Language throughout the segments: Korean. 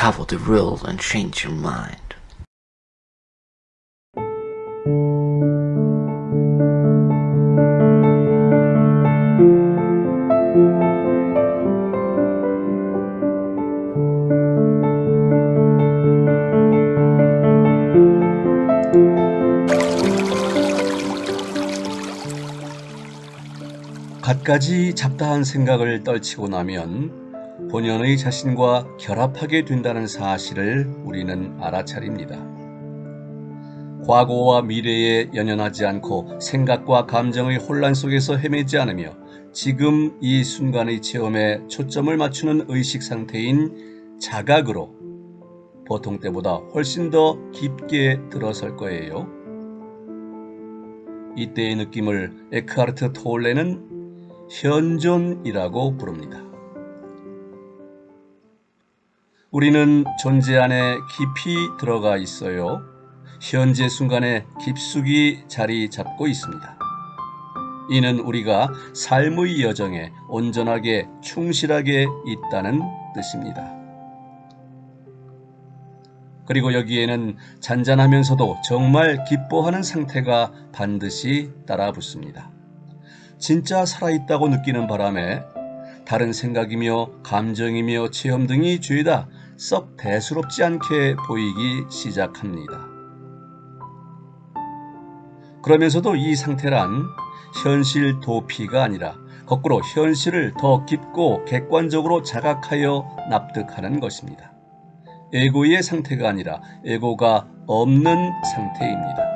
uncover the real and change your mind. 갖가지 잡다한 생각을 떨치고 나면 본연의 자신과 결합하게 된다는 사실을 우리는 알아차립니다. 과거와 미래에 연연하지 않고 생각과 감정의 혼란 속에서 헤매지 않으며 지금 이 순간의 체험에 초점을 맞추는 의식 상태인 자각으로 보통 때보다 훨씬 더 깊게 들어설 거예요. 이때의 느낌을 에크하르트 톨레는 현존이라고 부릅니다. 우리는 존재 안에 깊이 들어가 있어요. 현재 순간에 깊숙이 자리 잡고 있습니다. 이는 우리가 삶의 여정에 온전하게 충실하게 있다는 뜻입니다. 그리고 여기에는 잔잔하면서도 정말 기뻐하는 상태가 반드시 따라 붙습니다. 진짜 살아있다고 느끼는 바람에 다른 생각이며 감정이며 체험 등이 죄다 썩 대수롭지 않게 보이기 시작합니다. 그러면서도 이 상태란 현실 도피가 아니라 거꾸로 현실을 더 깊고 객관적으로 자각하여 납득하는 것입니다. 에고의 상태가 아니라 에고가 없는 상태입니다.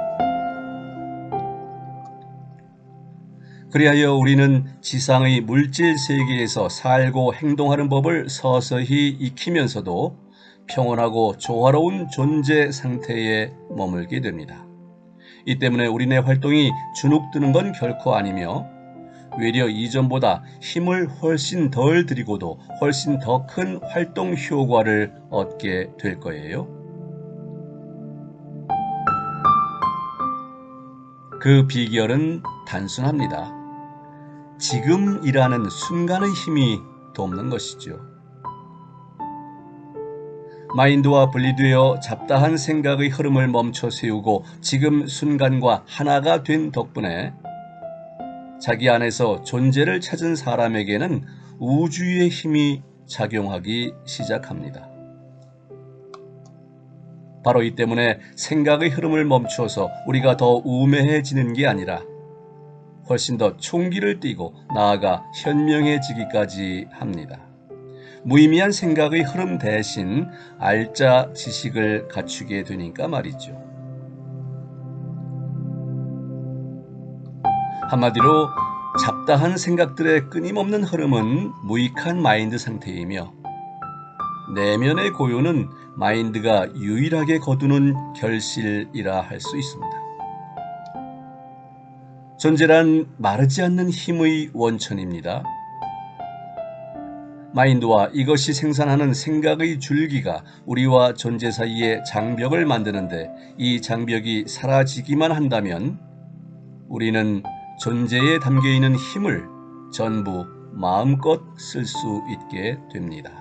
그리하여 우리는 지상의 물질 세계에서 살고 행동하는 법을 서서히 익히면서도 평온하고 조화로운 존재 상태에 머물게 됩니다. 이 때문에 우리네 활동이 주눅드는 건 결코 아니며 외려 이전보다 힘을 훨씬 덜 들이고도 훨씬 더 큰 활동 효과를 얻게 될 거예요. 그 비결은 단순합니다. 지금이라는 순간의 힘이 돕는 것이죠. 마인드와 분리되어 잡다한 생각의 흐름을 멈춰 세우고 지금 순간과 하나가 된 덕분에 자기 안에서 존재를 찾은 사람에게는 우주의 힘이 작용하기 시작합니다. 바로 이 때문에 생각의 흐름을 멈추어서 우리가 더 우매해지는 게 아니라 훨씬 더 총기를 띠고 나아가 현명해지기까지 합니다. 무의미한 생각의 흐름 대신 알짜 지식을 갖추게 되니까 말이죠. 한마디로 잡다한 생각들의 끊임없는 흐름은 무익한 마인드 상태이며 내면의 고요는 마인드가 유일하게 거두는 결실이라 할 수 있습니다. 존재란 마르지 않는 힘의 원천입니다. 마인드와 이것이 생산하는 생각의 줄기가 우리와 존재 사이에 장벽을 만드는데 이 장벽이 사라지기만 한다면 우리는 존재에 담겨있는 힘을 전부 마음껏 쓸 수 있게 됩니다.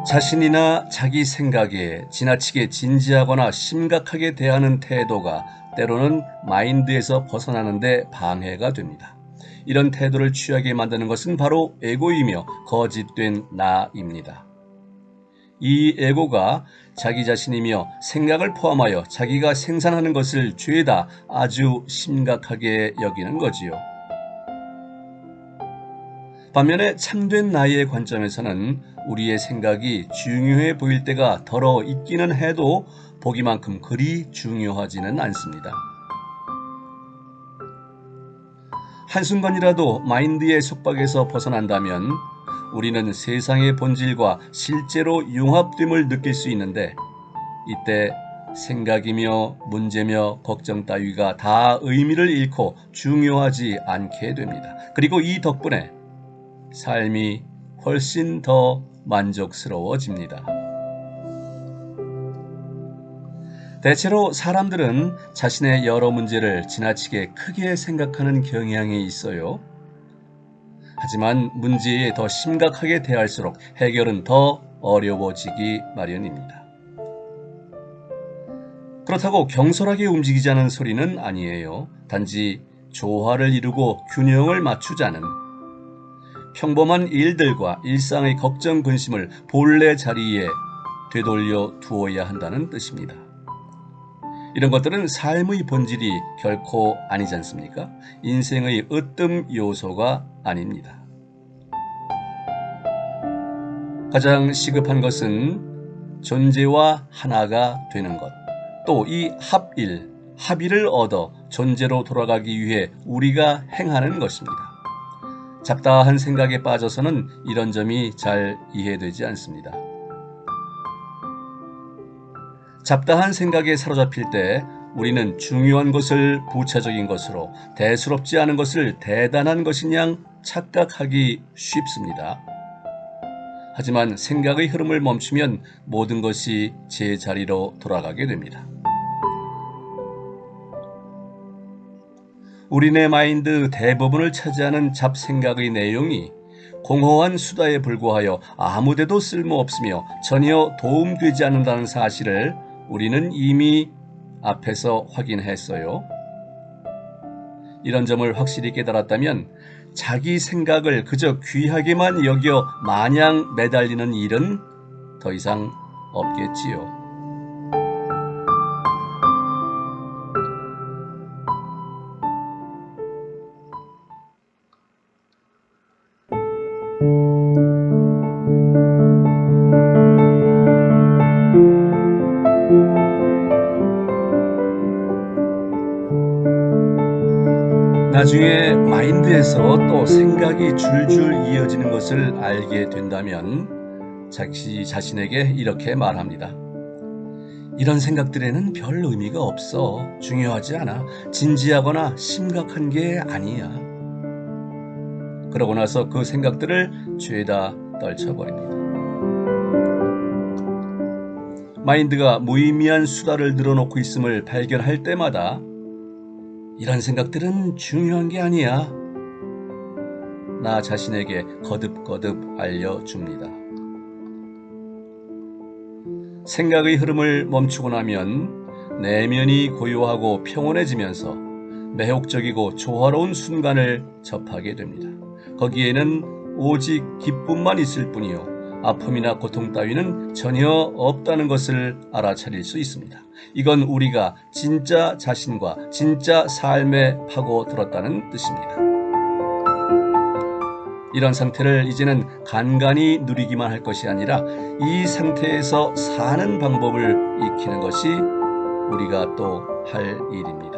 자신이나 자기 생각에 지나치게 진지하거나 심각하게 대하는 태도가 때로는 마인드에서 벗어나는 데 방해가 됩니다. 이런 태도를 취하게 만드는 것은 바로 에고이며 거짓된 나입니다. 이 에고가 자기 자신이며 생각을 포함하여 자기가 생산하는 것을 죄다 아주 심각하게 여기는 거지요. 반면에 참된 나의 관점에서는 우리의 생각이 중요해 보일 때가 덜어 있기는 해도 보기만큼 그리 중요하지는 않습니다. 한순간이라도 마인드의 속박에서 벗어난다면 우리는 세상의 본질과 실제로 융합됨을 느낄 수 있는데 이때 생각이며 문제며 걱정 따위가 다 의미를 잃고 중요하지 않게 됩니다. 그리고 이 덕분에 삶이 훨씬 더 만족스러워집니다. 대체로 사람들은 자신의 여러 문제를 지나치게 크게 생각하는 경향이 있어요. 하지만 문제에 더 심각하게 대할수록 해결은 더 어려워지기 마련입니다. 그렇다고 경솔하게 움직이자는 소리는 아니에요. 단지 조화를 이루고 균형을 맞추자는, 평범한 일들과 일상의 걱정 근심을 본래 자리에 되돌려 두어야 한다는 뜻입니다. 이런 것들은 삶의 본질이 결코 아니지 않습니까? 인생의 으뜸 요소가 아닙니다. 가장 시급한 것은 존재와 하나가 되는 것, 또 이 합의를 얻어 존재로 돌아가기 위해 우리가 행하는 것입니다. 잡다한 생각에 빠져서는 이런 점이 잘 이해되지 않습니다. 잡다한 생각에 사로잡힐 때 우리는 중요한 것을 부차적인 것으로, 대수롭지 않은 것을 대단한 것인 양 착각하기 쉽습니다. 하지만 생각의 흐름을 멈추면 모든 것이 제자리로 돌아가게 됩니다. 우리네 마인드 대부분을 차지하는 잡생각의 내용이 공허한 수다에 불과하여 아무데도 쓸모없으며 전혀 도움되지 않는다는 사실을 우리는 이미 앞에서 확인했어요. 이런 점을 확실히 깨달았다면 자기 생각을 그저 귀하게만 여겨 마냥 매달리는 일은 더 이상 없겠지요. 나중에 마인드에서 또 생각이 줄줄 이어지는 것을 알게 된다면 자기 자신에게 이렇게 말합니다. 이런 생각들에는 별 의미가 없어. 중요하지 않아. 진지하거나 심각한 게 아니야. 그러고 나서 그 생각들을 죄다 떨쳐버립니다. 마인드가 무의미한 수다를 늘어놓고 있음을 발견할 때마다 이런 생각들은 중요한 게 아니야. 나 자신에게 거듭거듭 알려줍니다. 생각의 흐름을 멈추고 나면 내면이 고요하고 평온해지면서 매혹적이고 조화로운 순간을 접하게 됩니다. 거기에는 오직 기쁨만 있을 뿐이요, 아픔이나 고통 따위는 전혀 없다는 것을 알아차릴 수 있습니다. 이건 우리가 진짜 자신과 진짜 삶에 파고들었다는 뜻입니다. 이런 상태를 이제는 간간히 누리기만 할 것이 아니라 이 상태에서 사는 방법을 익히는 것이 우리가 또 할 일입니다.